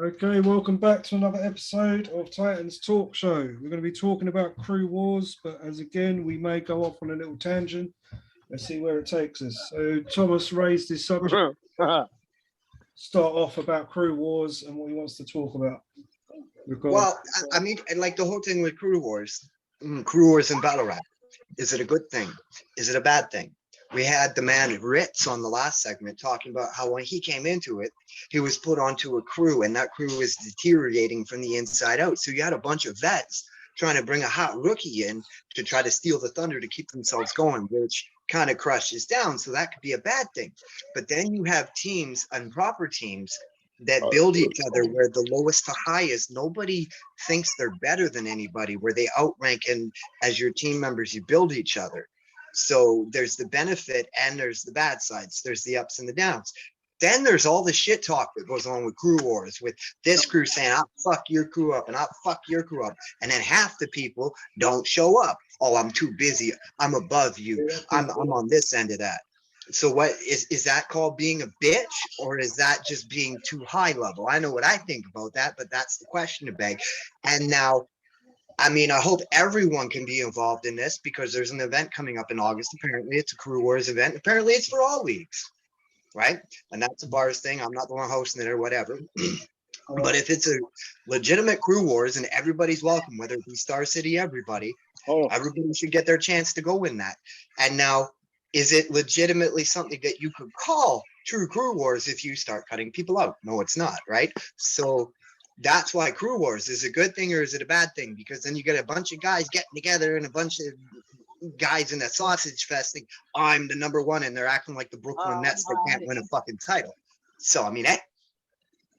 Okay, welcome back to another episode of Titans Talk Show. We're going to be talking about crew wars, but as again, we may go off on a little tangent. Let's see where it takes us. So, Thomas raised this subject. Start off about crew wars and what he wants to talk about. Well, I mean, like the whole thing with crew wars in battle rap. Is it a good thing? Is it a bad thing? We had the man Ritz on the last segment talking about how when he came into it, he was put onto a crew and that crew was deteriorating from the inside out. So you had a bunch of vets trying to bring a hot rookie in to try to steal the thunder to keep themselves going, which kind of crushes down. So that could be a bad thing. But then you have teams and proper teams that build each other where the lowest to highest, nobody thinks they're better than anybody, where they outrank, and as your team members, you build each other. So there's the benefit and there's the bad sides. There's the ups and the downs. Then there's all the shit talk that goes on with crew wars, with this crew saying, I'll fuck your crew up and I'll fuck your crew up. And then half the people don't show up. Oh, I'm too busy. I'm above you. I'm on this end of that. So what is that called being a bitch, or is that just being too high level? I know what I think about that, but that's the question to beg. And now, I mean, I hope everyone can be involved in this because there's an event coming up in August. Apparently, it's a Crew Wars event. Apparently, it's for all leagues, right? And that's a bars thing. I'm not the one hosting it or whatever. But if it's a legitimate Crew Wars and everybody's welcome, whether it be Star City, everybody should get their chance to go in that. And now, is it legitimately something that you could call true Crew Wars if you start cutting people out? No, it's not, right? So that's why Crew Wars is a good thing or is it a bad thing? Because then you get a bunch of guys getting together and a bunch of guys in a sausage fest think, I'm the number one, and they're acting like the Brooklyn Nets that can't win a fucking title. So, I mean,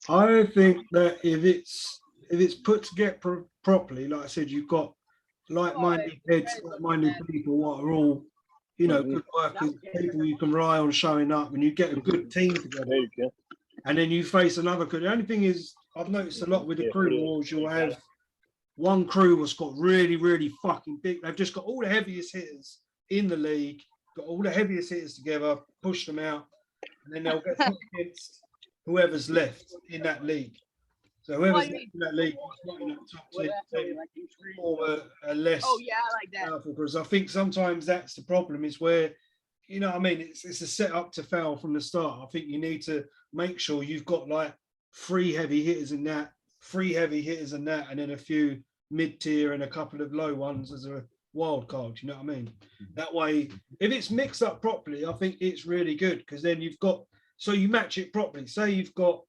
I think that if it's put together properly, like I said, you've got like-minded heads, like-minded people what are all, good workers, people you can rely on showing up, and you get a good team together. And then you face another crew. The only thing is, I've noticed a lot with the crew wars, you'll have one crew that's got really, really fucking big. They've just got all the heaviest hitters in the league, got all the heaviest hitters together, push them out, and then they'll get against whoever's left in that league. So whoever's left in that league is not in that top 10 or a less powerful, because I think sometimes that's the problem, is where, what I mean, it's a set up to fail from the start. I think you need to make sure you've got like 3 heavy hitters in that, 3 heavy hitters in that, and then a few mid-tier and a couple of low ones as a wild card. You know what I mean? That way, if it's mixed up properly, I think it's really good, because then you've got, so you match it properly. Say you've got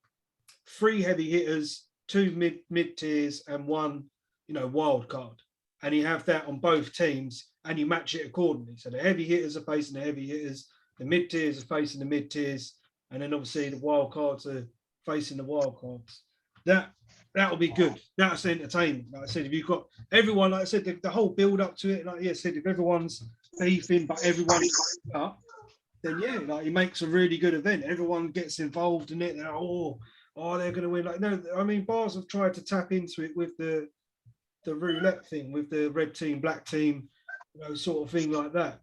3 heavy hitters, 2 mid-tiers, and 1, wild card, and you have that on both teams, and you match it accordingly. So the heavy hitters are facing the heavy hitters, the mid-tiers are facing the mid-tiers, and then obviously the wild cards are facing the wild cards. That'll be good. That's entertainment. Like I said, if you've got everyone, like I said, the whole build up to it, like I said, if everyone's beefing but everyone's up, then like it makes a really good event. Everyone gets involved in it. They're they're going to win. Like, no, I mean, bars have tried to tap into it with the roulette thing, with the red team, black team, sort of thing like that.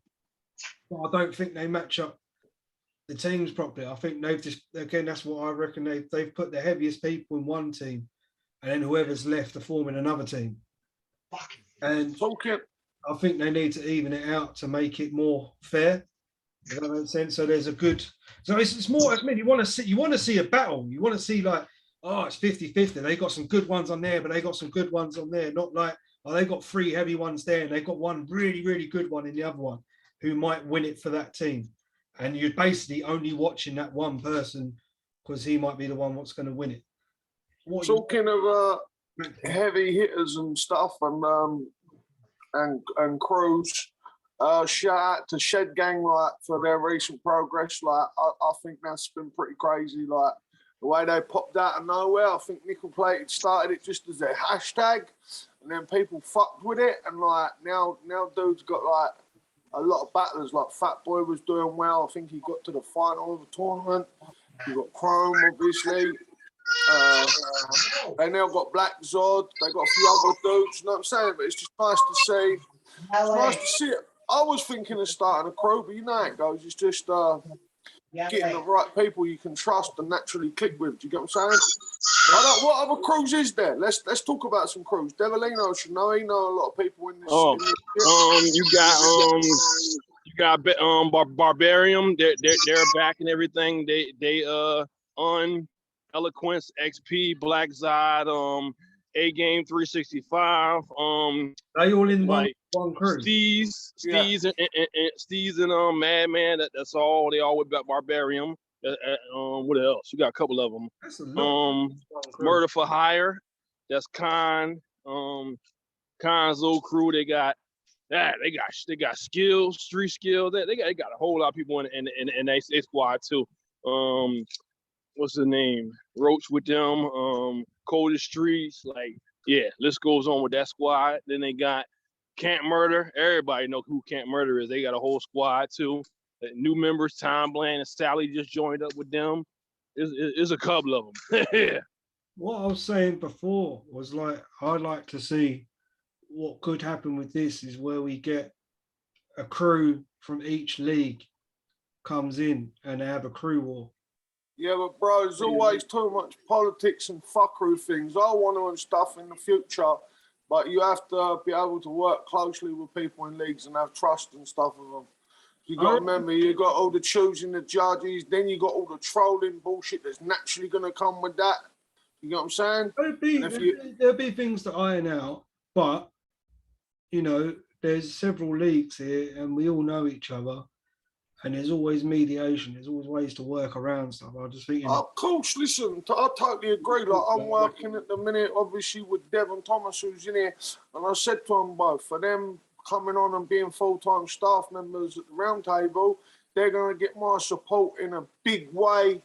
But I don't think they match up the teams properly. I think they've just, again, that's what I reckon, they've put the heaviest people in one team, and then whoever's left are forming another team. And I think they need to even it out to make it more fair. Does that make sense? So there's a good, so it's more, I mean, you want to see a battle. You want to see like, it's 50-50. They got some good ones on there, but they got some good ones on there. Not like, they got 3 heavy ones there, and they got one really, really good one in the other one who might win it for that team. And you're basically only watching that one person because he might be the one that's going to win it. Talking of heavy hitters and stuff and crews, shout out to Shed Gang for their recent progress. I think that's been pretty crazy. Like the way they popped out of nowhere. I think Nickel Plated started it just as a hashtag, and then people fucked with it. And now dude's got a lot of battlers. Like Fat Boy was doing well. I think he got to the final of the tournament. You got Chrome, obviously. They now got Black Zod. They got a few other dudes. You know what I'm saying? But it's just nice to see. It's nice to see it. I was thinking of starting a crew, but you know how it goes. It's just getting the right people you can trust and naturally click with. Do you get what I'm saying? What other crews is there? Let's talk about some crews. Devilino should know. He know a lot of people in this. You got Barbarium. They're back and everything. They on Eloquence, XP, Black Zod, A Game 365. They all in like one crew. Steez and Madman. That's all. They all with Barbarium. What else? You got a couple of them. That's a lot. Murder for Hire. That's Khan's old crew. They got that. They got skills, street skills. They got a whole lot of people in they squad too. What's the name? Roach with them. Coldest Streets. Like, yeah, list goes on with that squad. Then they got Can't Murder. Everybody know who Can't Murder is. They got a whole squad too. New members, Tom Bland and Sally just joined up with them. There's a couple of them. Yeah. What I was saying before was like, I'd like to see what could happen with this is where we get a crew from each league comes in and they have a crew war. Yeah, but bro, there's always too much politics and fuckery things. I want to and stuff in the future, but you have to be able to work closely with people in leagues and have trust and stuff with them. You got to remember, you got all the choosing the judges, then you got all the trolling bullshit that's naturally going to come with that. You know what I'm saying? There'll be things to iron out, but, you know, there's several leagues here and we all know each other and there's always mediation. There's always ways to work around stuff. I just think, of course, listen, I totally agree. Like, I'm working at the minute, obviously, with Devon Thomas, who's in here, and I said to them both, for them coming on and being full-time staff members at the round table, they're going to get my support in a big way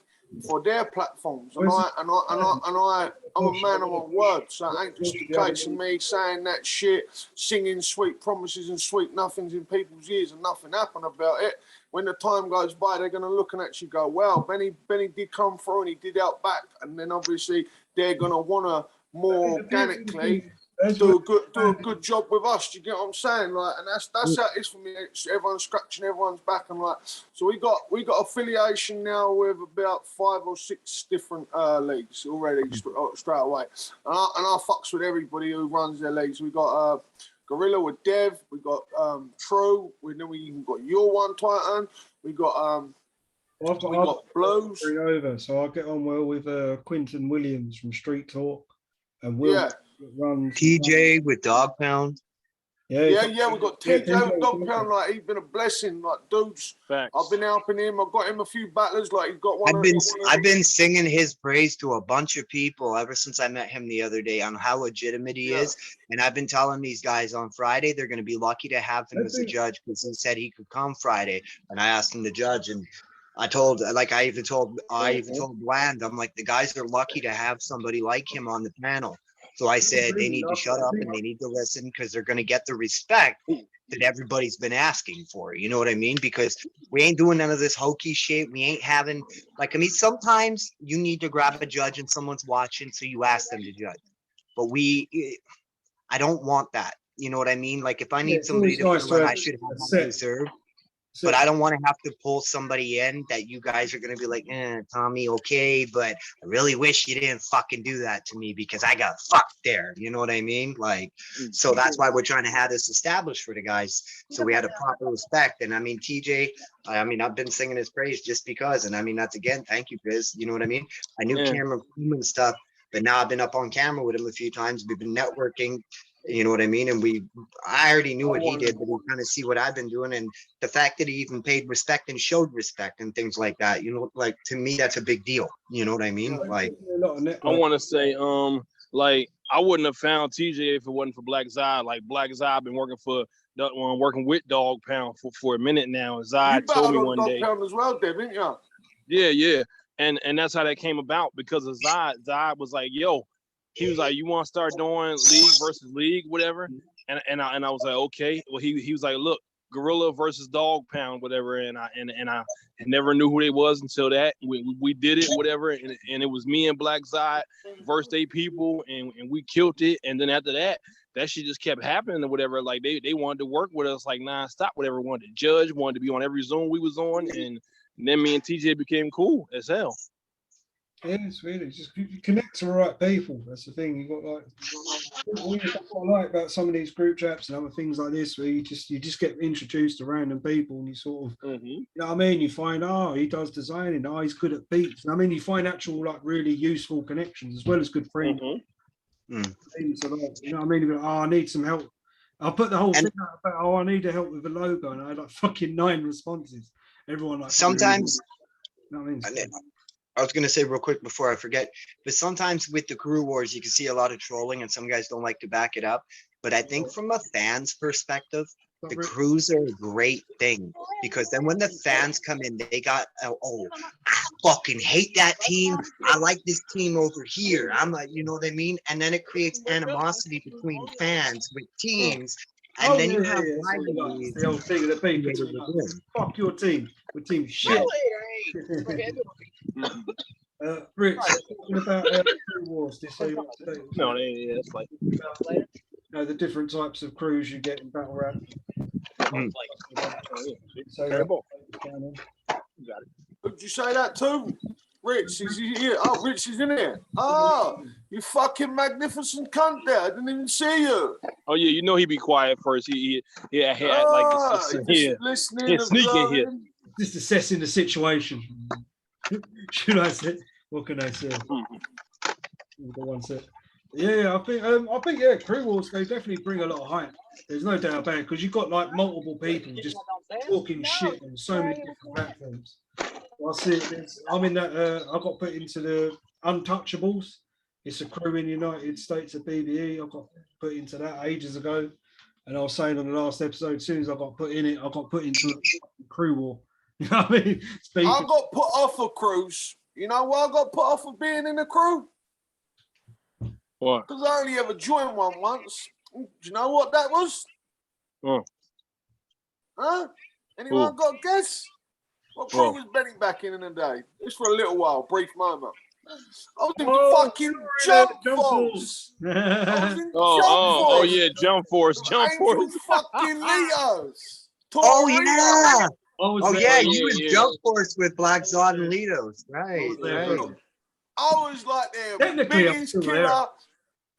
for their platforms. And I'm a man of my word, so it ain't just a case of me saying that shit, singing sweet promises and sweet nothings in people's ears and nothing happen about it. When the time goes by, they're going to look and actually go, well, Benny did come through and he did out back. And then obviously they're going to want to more organically do a good job with us. Do you get what I'm saying? Like, and that's how it is for me. It's everyone's scratching everyone's back and like. So we got affiliation now with about 5 or 6 different leagues already straight away. And I fucks with everybody who runs their leagues. We got Gorilla with Dev. We got True. Then we even got Your One Titan. We got we got Blues. Over, so I'll get on well with Quinton Williams from Street Talk, and Will runs TJ with Dog Pound. Yeah, we got TJ with Dog Pound. Like, he's been a blessing. Like, dudes, Facts. I've been helping him. I've got him a few battlers. Like, he's got one. I've been singing his praise to a bunch of people ever since I met him the other day on how legitimate he is. And I've been telling these guys on Friday they're going to be lucky to have him as a judge because he said he could come Friday. And I asked him to judge, and I even told Bland, I'm like, the guys are lucky to have somebody like him on the panel. So I said they need to shut up and they need to listen because they're going to get the respect that everybody's been asking for. You know what I mean? Because we ain't doing none of this hokey shit. We ain't having, like, I mean, sometimes you need to grab a judge and someone's watching, so you ask them to judge. But I don't want that. You know what I mean? Like, if I need somebody to fill in, I should have one reserved. But I don't want to have to pull somebody in that you guys are going to be like, Tommy, okay, but I really wish you didn't fucking do that to me because I got fucked there. You know what I mean? Like, so that's why we're trying to have this established for the guys. So we had a proper respect. And I mean, TJ, I've been singing his praise just because. And I mean, that's again, thank you, Biz. You know what I mean? I knew Cameron and stuff, but now I've been up on camera with him a few times. We've been networking. You know what I mean? And I already knew what he did, but we kind of see what I've been doing. And the fact that he even paid respect and showed respect and things like that, you know, like, to me, that's a big deal. You know what I mean? Like, I want to say, like, I wouldn't have found TJ if it wasn't for Black Zod. Like, Black Zod been working with Dog Pound for a minute now. And Zod told me one day. Dog Pound as well, didn't you? Yeah. And that's how that came about because of Zod. Zod was like, yo, he was like, you want to start doing league versus league, whatever? And I was like, okay. Well, he was like, look, Gorilla versus Dog Pound, whatever. And I never knew who they was until that. We did it, whatever. And it was me and Black Zod versus 8 people, and we killed it. And then after that shit just kept happening or whatever. Like they wanted to work with us like nonstop, whatever. Wanted to judge, wanted to be on every Zoom we was on, and And then me and TJ became cool as hell. Yeah, it's really just you connect to the right people. That's the thing. You got like what I like about some of these group chats and other things like this, where you just get introduced to random people, and you sort of, you know what I mean. You find, oh, he does designing. Oh, he's good at beats. And I mean, you find actual like really useful connections as well as good friends. So, like, you know what I mean? You go, oh, I need some help. I'll put the whole thing out about, oh, I need help with a logo, and I had like fucking 9 responses. Everyone like sometimes. You know what I mean? I was going to say real quick before I forget, but sometimes with the crew wars, you can see a lot of trolling and some guys don't like to back it up. But I think from a fan's perspective, the crews are a great thing, because then when the fans come in, they got, oh, I fucking hate that team. I like this team over here. I'm like, you know what I mean? And then it creates animosity between fans with teams. And then you have rivalries. The old thing of the people. Fuck your team. We're team shit. Rich, talking about crew wars. No, yeah, it's like the different types of crews you get in battle rap. So, did you say that too? Rich, is he here? Oh, Rich is in here. Oh, you fucking magnificent cunt there. I didn't even see you. Oh, yeah, you know he be quiet first. He like listening, sneaking here. Just assessing the situation. Should I say? What can I say? Yeah, I think crew wars, they definitely bring a lot of hype. There's no doubt about it, because you've got like multiple people just talking shit on so many different platforms. I see it. I'm in that. I got put into the Untouchables. It's a crew in the United States of BBE. I got put into that ages ago, and I was saying on the last episode, as soon as I got put in it, I got put into a crew war. You know what I mean? I got put off of crews. You know why I got put off of being in a crew? What? Because I only ever joined one once. Do you know what that was? What? Huh? Anyone got a guess? What crew was Benny back in the day? Just for a little while, brief moment. I was in fucking Jump Force. Oh yeah, Jump Force. Fucking Leos. Oh yeah. Oh yeah, you was Jump Force with Black Zod and Litos. Right. I was like their biggest killer.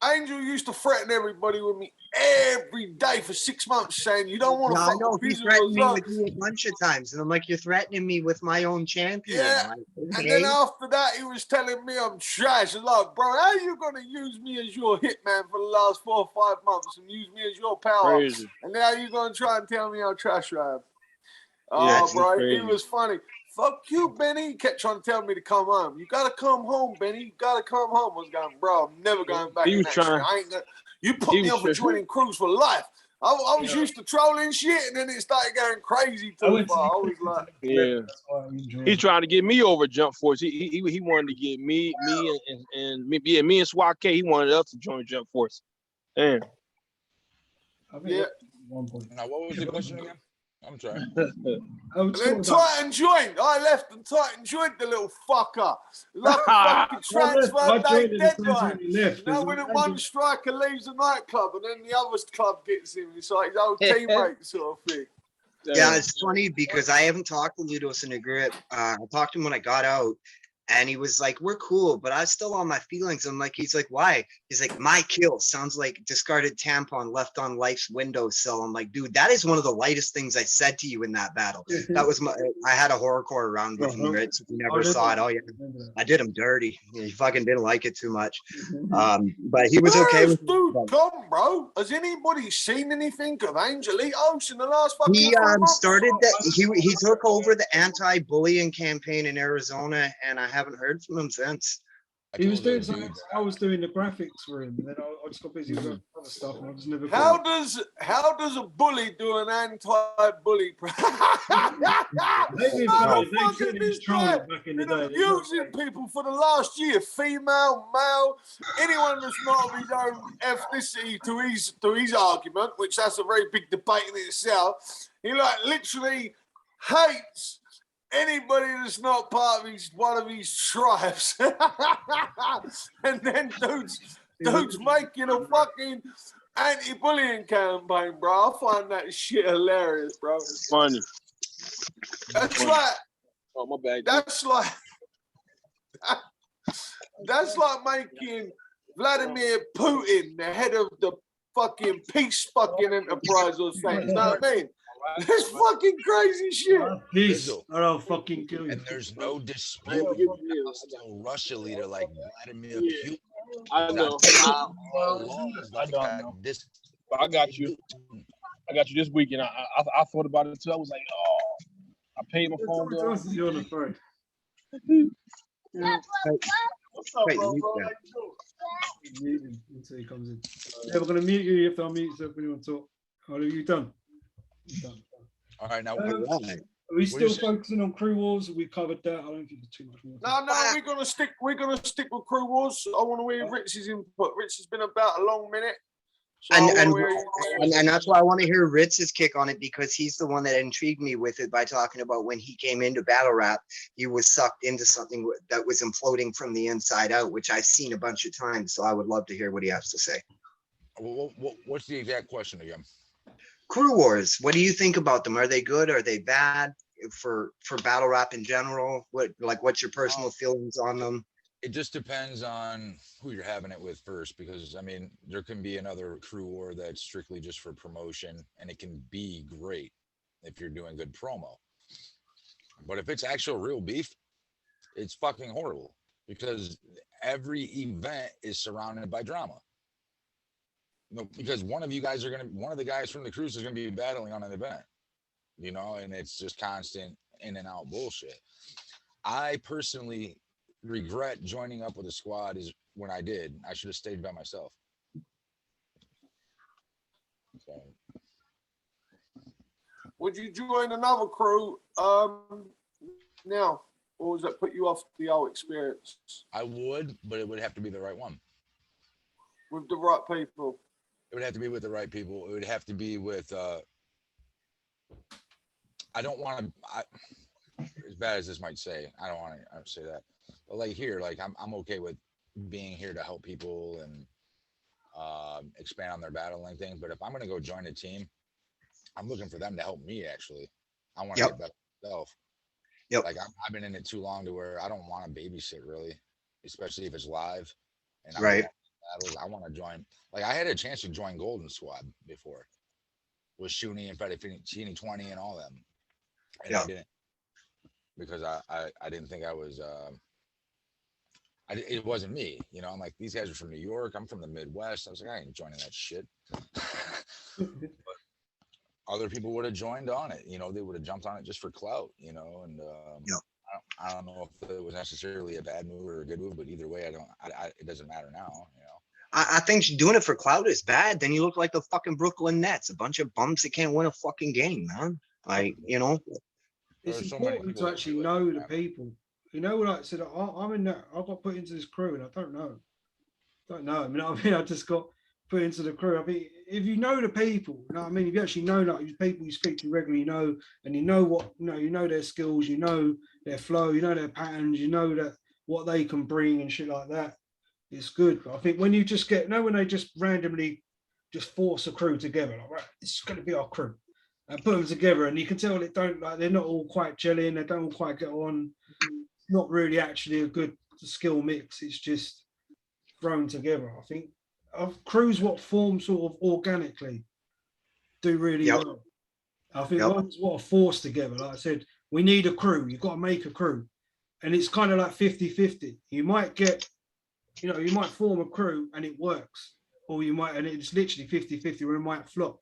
Angel used to threaten everybody with me every day for 6 months, saying, you don't want to fuck with he threatened me with you a bunch of times. And I'm like, you're threatening me with my own champion. Yeah. Like, and then after that, he was telling me I'm trash. I'm like, bro, how are you going to use me as your hitman for the last 4 or 5 months and use me as your power? Crazy. And now you're going to try and tell me how trash I am. Yeah, Oh, bro, it was funny. Fuck you, Benny. He kept trying to tell me to come home. You gotta come home, Benny. You gotta come home. I was going, bro, I'm never going back. He was trying. I ain't gonna. You put me up for joining crews for life. I was used to trolling shit, and then it started going crazy too far. I was like, yeah. He's trying to get me over Jump Force. He wanted to get me and Swat K. He wanted us to join Jump Force. Damn. Yeah. Now, what was the question again? I'm trying. And then Titan joined. I left and Titan joined the little fucker. Like a fucking transfer day deadline. Now when one striker leaves a nightclub and then the other club gets him, it's like his old teammate sort of thing. Yeah, it's funny because I haven't talked to Litos in a grip. I talked to him when I got out. And he was like, we're cool, but I was still on my feelings. I'm like, he's like, why? He's like, my kill sounds like discarded tampon left on life's windowsill. I'm like, dude, that is one of the lightest things I said to you in that battle. That was I had a horrorcore round with him, right? So if you never saw it, I did him dirty. He fucking didn't like it too much. But he was okay with dude, come, bro. Has anybody seen anything of Angelitos in the last fucking He started that he took over the anti-bullying campaign in Arizona, and I haven't heard from him since. He was doing something. I was doing the graphics for him, and then I just got busy with other stuff, and I just never. How does a bully do an anti-bully? Using people for the last year, female, male, anyone that's not of his own ethnicity to his argument, which that's a very big debate in itself. He like literally hates anybody that's not part of one of his tribes. And then dude's making a fucking anti-bullying campaign, bro. I find that shit hilarious, bro. It's funny. That's right. Oh, my bad. That's like that's like making Vladimir Putin the head of the fucking peace fucking enterprise or something. You know what I mean? That's fucking crazy shit. Peace. Bizzle. I'll fucking kill you. And there's no I dispute. am You giving you- got still Russia leader like Vladimir Yeah. Putin. I know. Laws like don't know. this. I got you. I got you this weekend. I thought about it too. I was like, oh, I paid my phone bill. You're on the phone. What's up, Wait, bro? mute Bro, that. how you doing? Mute him until he comes in. Yeah, we're gonna mute you. You have to unmute yourself when you want to talk. Oh, you done? You done. All right, now Um, Right. Are we What do you still say? focusing on crew wars? We covered that. I don't think there's too much more. No, we're gonna stick with Crew Wars. I want to hear Rich's input. Rich has been about a long minute. So And- I and- wanna hear- And that's why I want to hear Ritz's kick on it, because he's the one that intrigued me with it by talking about when he came into battle rap, he was sucked into something that was imploding from the inside out, which I've seen a bunch of times. So I would love to hear what he has to say. what's the exact question again? Crew wars, what do you think about them? Are they good? Are they bad for battle rap in general? What's your personal feelings on them? It just depends on who you're having it with first, because I mean, there can be another crew war that's strictly just for promotion, and it can be great if you're doing good promo. But if it's actual real beef, it's fucking horrible, because every event is surrounded by drama. No, because one of the guys from the cruise is gonna be battling on an event, and it's just constant in and out bullshit. I personally regret joining up with a squad is when I did. I should have stayed by myself. So, Would you join another crew now, or does that put you off the old experience I would, but it would have to be the right one. with the right people? It would have to be with the right people. It would have to be with I don't want to, as bad as this might say, I don't want to say that, but like here, like I'm okay with being here to help people and expand on their battling things. But if I'm gonna go join a team, I'm looking for them to help me. Actually, I want to Yep. get better myself. Yep. Like I've been in it too long to where I don't want to babysit really, especially if it's live. And Right. I want to join. Like I had a chance to join Golden Squad before with Shuni and Fettuccine 20 and all them. And Yeah. I didn't, because I didn't think I was it wasn't me, I'm like, these guys are from New York, I'm from the Midwest. I was like, I ain't joining that shit. But other people would have joined on it, they would have jumped on it just for clout, and Yeah. I don't know if it was necessarily a bad move or a good move, but either way, it doesn't matter now, I think doing it for clout is bad. Then you look like the fucking Brooklyn Nets, a bunch of bums that can't win a fucking game, man. Like, It's There's so many important people to that actually do it. know the people. Like I said, I'm in that. I got put into this crew, and I don't know. I just got put into the crew. I mean, if you know the people, if you actually know like these people you speak to regularly, and you know what, you know their skills, you know their flow, you know their patterns, you know that what they can bring and shit like that. It's good. But I think when you just when they just randomly just force a crew together, like, right, it's going to be our crew, and put them together, and you can tell they're not all quite gelling, they don't all quite get on. It's not really actually a good skill mix. It's just thrown together. I think crews what form sort of organically do really Yep. well. I think Yep. ones what are forced together. Like I said, we need a crew. You've got to make a crew, and it's kind of like 50-50. You might get, you might form a crew and it works, or you might, and it's literally 50-50, or it might flop.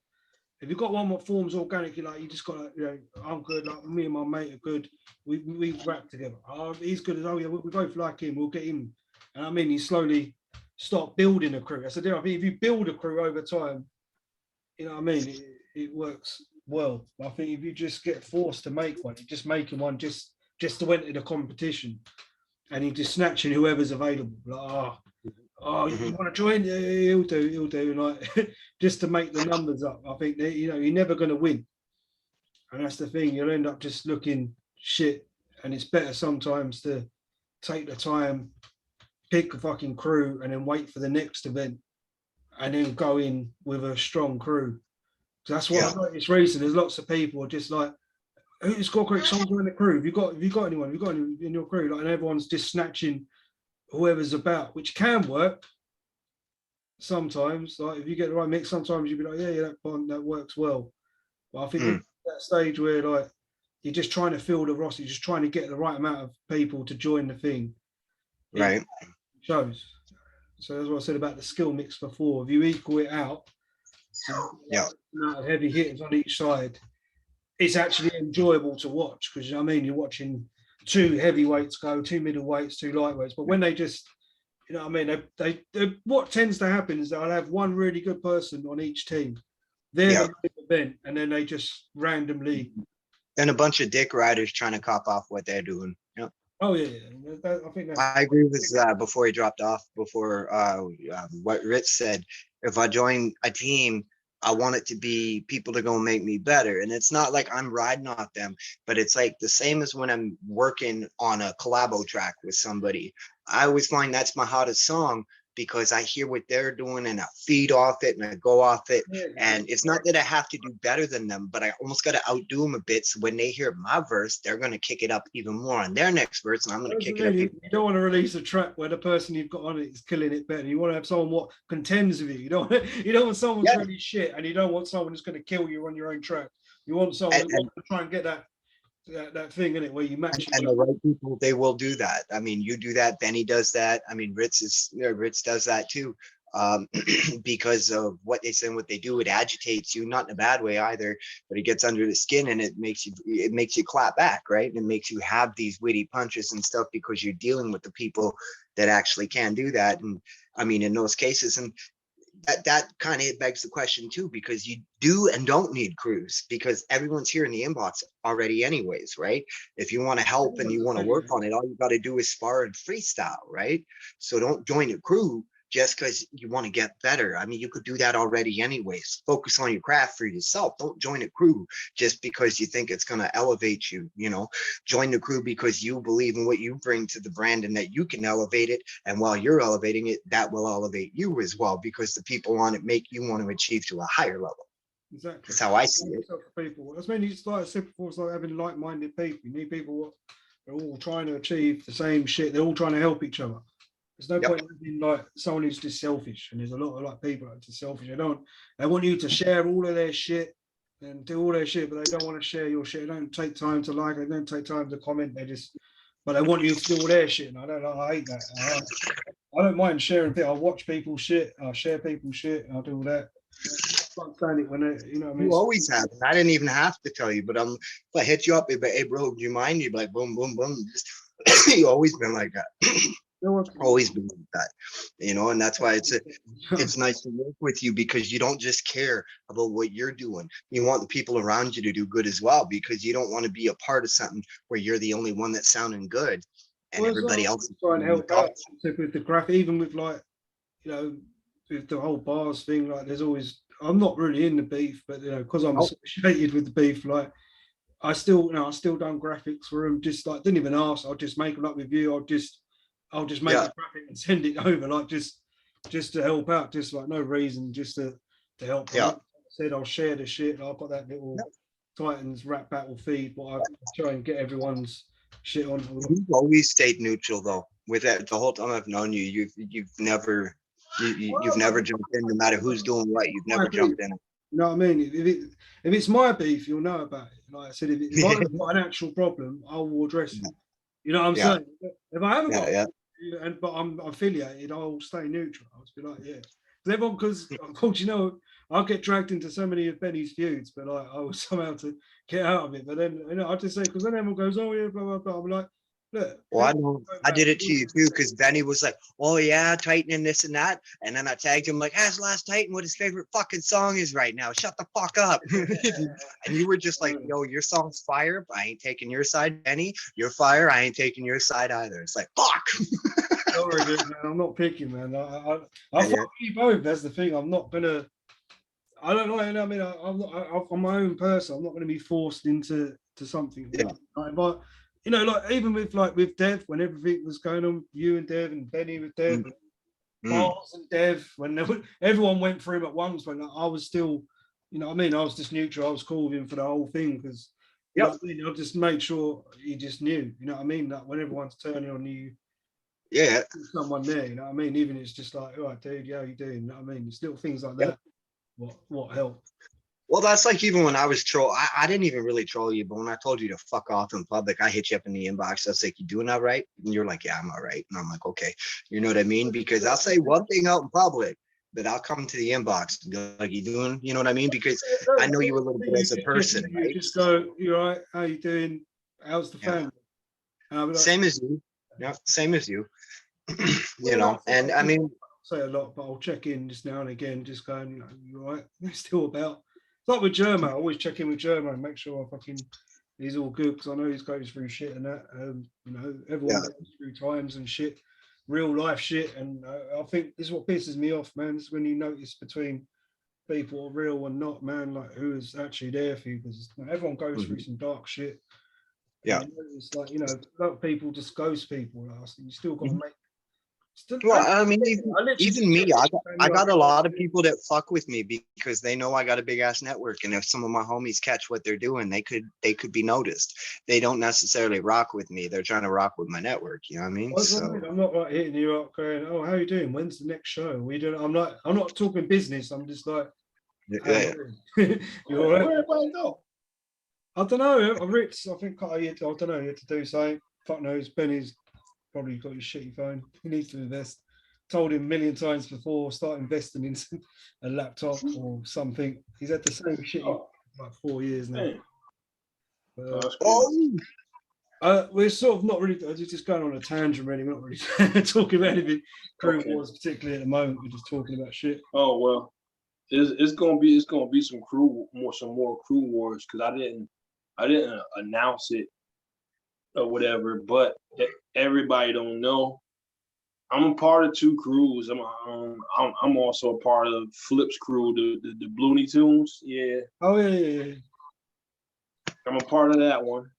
If you've got one what forms organically, like you just got to, I'm good, like me and my mate are good. We rap together. Oh, he's good as, oh yeah, we both like him. We'll get him. And you slowly start building a crew. So if you build a crew over time, it works well. I think if you just get forced to make one, you're just making one just to enter the competition, and you're just snatching whoever's available. Like, you want to join? Yeah, he'll do. Like just to make the numbers up. I think that, you're never going to win, and that's the thing. You'll end up just looking shit, and it's better sometimes to take the time, pick a fucking crew, and then wait for the next event, and then go in with a strong crew. So that's what I've noticed recently. There's lots of people just like, who's got correct songs in the crew? Have you got anyone? Have you got anyone in your crew? Like, and everyone's just snatching whoever's about, which can work sometimes. Like if you get the right mix, sometimes you'll be like, yeah, that works well. But I think Mm. that stage where like you're just trying to fill the roster, you're just trying to get the right amount of people to join the thing. Right. It shows. So that's what I said about the skill mix before. If you equal it out, Yeah. amount of heavy hitters on each side, it's actually enjoyable to watch because you know what I mean, you're watching two heavyweights go, two middleweights, two lightweights. But when they just, you know what I mean, they what tends to happen is they'll have one really good person on each team. They're the main event, and then they just randomly. And a bunch of dick riders trying to cop off what they're doing. Yeah. Oh yeah, I think that's. I agree with before he dropped off. Before what Rich said, if I join a team, I want it to be people to go make me better. And it's not like I'm riding off them, but it's like the same as when I'm working on a collabo track with somebody. I always find that's my hottest song because I hear what they're doing and I feed off it and I go off it. Yeah, and it's not that I have to do better than them, but I almost got to outdo them a bit. So when they hear my verse, they're going to kick it up even more on their next verse. And I'm going to kick it up. You don't want to release a track where the person you've got on it is killing it better. You want to have someone what contends with you. You don't want someone who's really shit, and you don't want someone who's going to kill you on your own track. You want someone who's going to try and get that thing in it where you match. And the right people, they will do that. I mean, you do that. Benny does that. I mean, Ritz does that too. Because of what they say and what they do, it agitates you, not in a bad way either, but it gets under the skin and it makes you clap back, right? And it makes you have these witty punches and stuff because you're dealing with the people that actually can do that. And I mean, in those cases, and that kind of begs the question too, because you do and don't need crews because everyone's here in the inbox already anyways, right? If you want to help and you want to work on it, all you got to do is spar and freestyle, right? So don't join a crew just because you want to get better. I mean, you could do that already anyways. Focus on your craft for yourself. Don't join a crew just because you think it's going to elevate you, you know. Join the crew because you believe in what you bring to the brand and that you can elevate it. And while you're elevating it, that will elevate you as well because the people on it make you want to achieve to a higher level. Exactly. That's how I see it. People. That's when you start simple. It's like having like-minded people. You need people who are all trying to achieve the same shit. They're all trying to help each other. There's no point in like someone who's just selfish, and there's a lot of like people that are just selfish. They want you to share all of their shit and do all their shit, but they don't want to share your shit. They don't take time to like, they don't take time to comment. But they want you to do all their shit. And I hate that. I don't mind sharing. I watch people's shit. I share people's shit. I do all that. I can't stand it when you know what I mean. You always have. I didn't even have to tell you, but if I hit you up, hey bro, do you mind? You'd be like boom, boom, boom. You always been like that. Always been like that, you know, and that's why it's nice to work with you because you don't just care about what you're doing. You want the people around you to do good as well because you don't want to be a part of something where you're the only one that's sounding good and everybody else is trying to help out with the graphic, even with like, you know, with the whole bars thing. Like, there's always, I'm not really in the beef, but you know, because I'm associated with the beef, like I still done graphics for them. Just like didn't even ask. I'll just make them up with you. I'll just make a graphic and send it over, like just to help out, just like no reason, just to help. Yeah. Like I said, I'll share the shit. I've got that little Titans rap battle feed, but I try and get everyone's shit on. You've always stayed neutral though. With that, the whole time I've known you, you've never jumped in, no matter who's doing what. You've never jumped in. You know what I mean? If it's my beef, you'll know about it. Like I said, if I've got an actual problem, I will address it. You know what I'm saying? If I haven't got but I'm affiliated, I'll stay neutral. I'll just be like, because of course, you know, I'll get dragged into so many of Benny's feuds, but like I was somehow to get out of it. But then, you know, I just say, because then everyone goes, oh yeah, blah blah blah. I'm like, look. Well, I did it to you too, because Benny was like, oh yeah, Titan and this and that. And then I tagged him like, ask Last Titan what his favorite fucking song is right now. Shut the fuck up. And you were just like, yo, your song's fire, but I ain't taking your side, Benny. You're fire, I ain't taking your side either. It's like, fuck. Sorry, dude, man. I'm not picking, man. I fuck you both. That's the thing. I'm not gonna. I don't know. I mean, I'm my own person. I'm not gonna be forced into something. Like, but you know, like even with Dev, when everything was going on, you and Dev and Benny with Dev, Bars and Dev, when everyone went for him at once, when I was still, you know what I mean, I was just neutral. I was cool with him for the whole thing because You know what I mean? I'll just make sure you just knew. You know what I mean? Like when everyone's turning on you, Yeah. someone there. You know what I mean? Even if it's just like, all right, dude, how you doing? You know what I mean? It's little things like that. What help? Well, that's like even when I was I didn't even really troll you, but when I told you to fuck off in public, I hit you up in the inbox. I was like, you doing all right? And you're like, yeah, I'm all right. And I'm like, okay. You know what I mean? Because I'll say one thing out in public, but I'll come to the inbox and be like, you doing, you know what I mean? Because I know you a little bit as a person, You right? just go, you all right? How you doing? How's the family? Like, same as you. Yeah, same as you. You well, know, and I mean, say a lot, but I'll check in just now and again, just going, you all right? They're still about. It's like with German, I always check in with German and make sure he's all good, because I know he's going through shit and that. You know, everyone goes through times and shit, real life shit. And I think this is what pisses me off, man. This is when you notice between people are real and not, man, like who is actually there for you, because everyone goes through some dark shit. Yeah. It's like, you know, a lot of people just ghost people. You still got to make. Well, I mean, even me, I got a lot of people that fuck with me because they know I got a big ass network, and if some of my homies catch what they're doing, they could be noticed. They don't necessarily rock with me; they're trying to rock with my network. You know what I mean? So I'm not like hitting you up going, "Oh, how you doing? When's the next show? We doing?" I'm not talking business. I'm just like, yeah. You all right? Where everybody go? I don't know. Ritz, I think I don't know. You had to do something. Fuck knows. Benny's probably got his shitty phone. He needs to invest. Told him a million times before, start investing in a laptop or something. He's had the same shit for like 4 years now. We're sort of not really just going on a tangent, really. We're not really talking about anything Crew Wars particularly at the moment. We're just talking about shit. Oh well, it's gonna be some more Crew Wars, because I didn't announce it or whatever, but everybody don't know. I'm a part of 2 crews. I'm also a part of Flip's crew, the Looney Tunes. Yeah. Oh yeah. I'm a part of that one.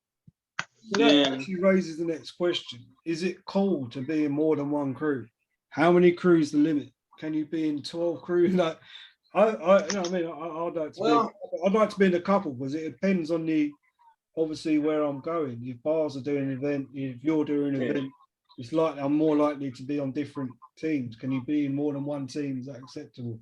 So that actually raises the next question: is it cool to be in more than one crew? How many crews the limit? Can you be in 12 crews? Like, I'd like to be in a couple, because it depends on obviously where I'm going. If bars are doing an event, if you're doing an event, it's like I'm more likely to be on different teams. Can you be in more than one team? Is that acceptable?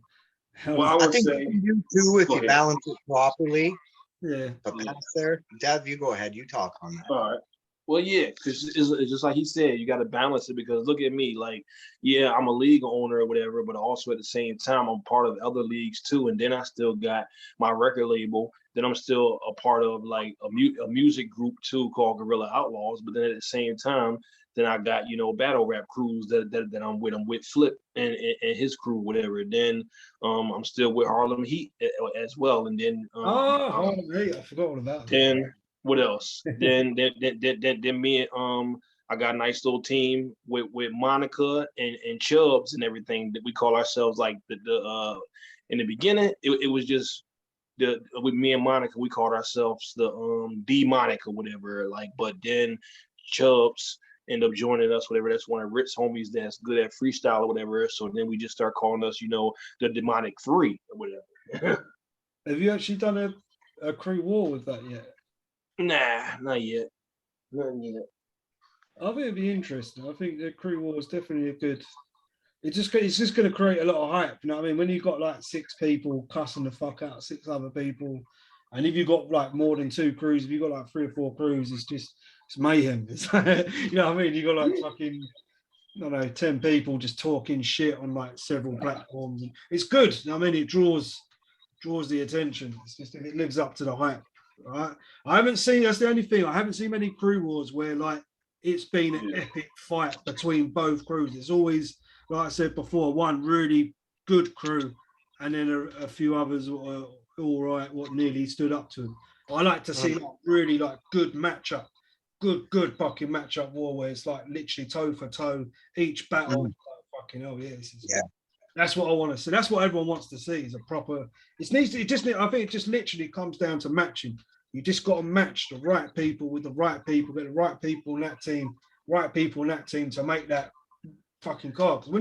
I think you can do 2 if you balance it properly. Yeah. But there, Dev, you go ahead. You talk on that. All right. Well, yeah, because it's just like he said, you got to balance it, because look at me, like, yeah, I'm a league owner or whatever, but also at the same time, I'm part of other leagues too. And then I still got my record label. Then I'm still a part of like a music group too called Guerrilla Outlaws. But then at the same time, then I got, battle rap crews that I'm with. I'm with Flip and his crew, whatever. Then I'm still with Harlem Heat as well. And then Harlem Heat, I forgot all about that. Then what else? then me and I got a nice little team with Monica and Chubbs and everything, that we call ourselves like the in the beginning it was just with me and Monica, we called ourselves the D Monica, whatever, like, but then Chubbs end up joining us, whatever. That's one of Rick's homies that's good at freestyle or whatever. So then we just start calling us, the Demonic 3 or whatever. Have you actually done a crew war with that yet? Nah, not yet. Not yet. I think it'd be interesting. I think the crew war is definitely a good. It's just going to create a lot of hype. You know what I mean? When you've got like 6 people cussing the fuck out 6 other people, and if you've got like more than 2 crews, if you've got like 3 or 4 crews, it's mayhem. It's you know what I mean? You got like fucking, I don't know, 10 people just talking shit on like several platforms. And it's good. I mean, it draws the attention. It's just, it lives up to the hype. Right? I haven't seen. That's the only thing. I haven't seen many crew wars where like it's been an epic fight between both crews. It's always, like I said before, one really good crew, and then a few others were all right, what nearly stood up to them. I like to see like really like good matchup, good fucking matchup war where it's like literally toe for toe, each battle. Like, fucking hell, that's what I want to see. That's what everyone wants to see. Is a proper. I think it just literally comes down to matching. You just got to match the right people with the right people, get the right people in that team, to make that fucking card. Because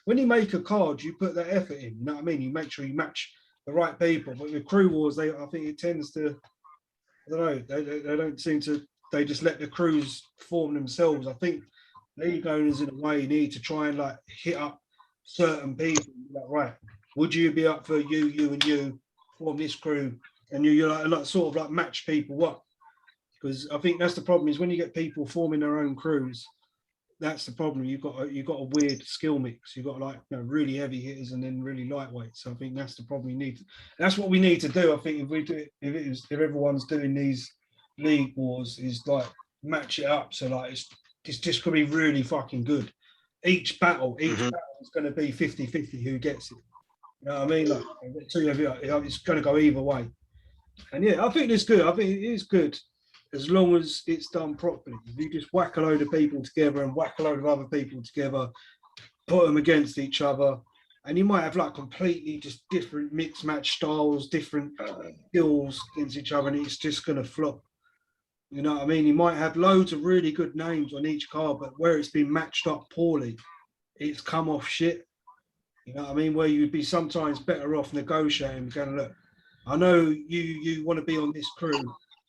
when you make a card, you put that effort in. You know what I mean? You make sure you match the right people. But with crew wars, I think it tends to I don't know. They don't seem to. They just let the crews form themselves. I think league owners, in a way, need to try and like hit up certain people. Like, right, would you be up for you, and you form this crew, and you're like sort of like match people up? Because I think that's the problem is when you get people forming their own crews. That's the problem. You've got a weird skill mix. You've got like really heavy hitters and then really lightweight. So I think that's the problem. That's what we need to do. I think if we do it, if everyone's doing these league wars, is like match it up. So like it's just gonna be really fucking good. Each battle is going to be 50-50 who gets it. You know what I mean? Like it's going to go either way. And yeah, I think it's good. I think it is good. As long as it's done properly. If you just whack a load of people together and whack a load of other people together, put them against each other, and you might have like completely just different mixed match styles, different skills against each other, and it's just going to flop. You know what I mean? You might have loads of really good names on each card, but where it's been matched up poorly, it's come off shit. You know what I mean? Where you'd be sometimes better off negotiating, going, look, I know you want to be on this crew,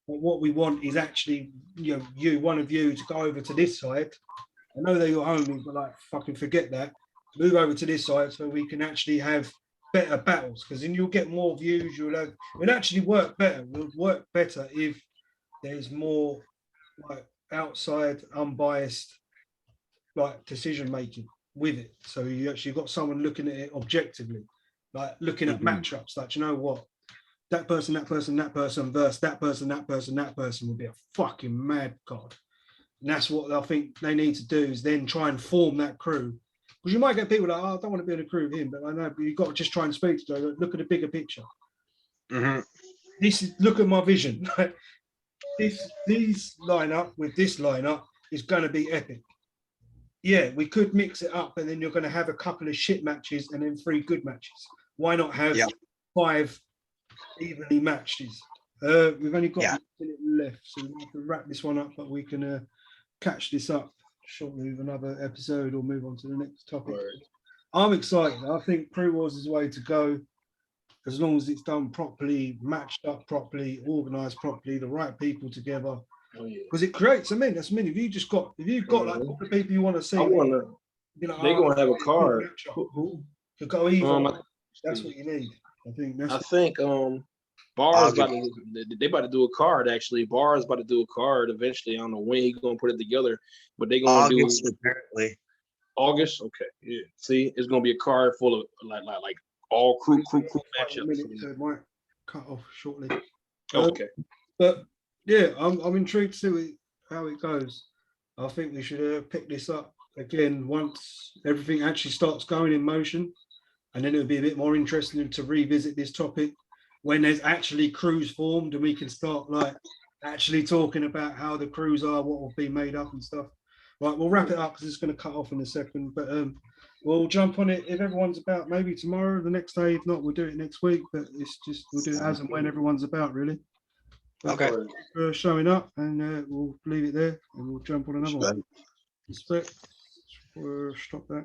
but what we want is actually, one of you to go over to this side. I know they're your homies, but like, fucking forget that. Move over to this side so we can actually have better battles, because then you'll get more views. It'll actually work better. It'll work better if there's more like outside, unbiased, like decision making with it. So you actually got someone looking at it objectively, like looking at matchups. Like, you know what? That person versus that person would be a fucking mad card. And that's what I think they need to do, is then try and form that crew. Because you might get people like, oh, I don't want to be in a crew with him, but I know, but you've got to just try and speak to them. Look at the bigger picture. Look at my vision. This lineup with this lineup is going to be epic. Yeah, we could mix it up, and then you're going to have a couple of shit matches and then 3 good matches. Why not have 5 evenly matched? We've only got a minute left, so we have to wrap this one up, but we can catch this up shortly with another episode or move on to the next topic. I'm excited. I think Crew Wars is the way to go, as long as it's done properly, matched up properly, organised properly, the right people together. Because it creates. If you've got like all the people you want to see, they're gonna have a card. To go either. That's what you need. I think Bar's about to do a card. Actually, Bar's about to do a card eventually. I don't know when he's gonna put it together, but they're gonna August, do apparently. August. Okay, yeah. See, it's gonna be a card full of like all crew matchups. So it might cut off shortly. Okay, but yeah, I'm intrigued to see how it goes. I think we should pick this up again once everything actually starts going in motion, and then it'll be a bit more interesting to revisit this topic when there's actually crews formed and we can start like actually talking about how the crews are, what will be made up and stuff. Right, we'll wrap it up because it's going to cut off in a second, but we'll jump on it if everyone's about, maybe tomorrow, the next day. If not, we'll do it next week, but we'll do it as and when everyone's about, really. Okay. For showing up, and we'll leave it there and we'll jump on another one. Respect. Stop that.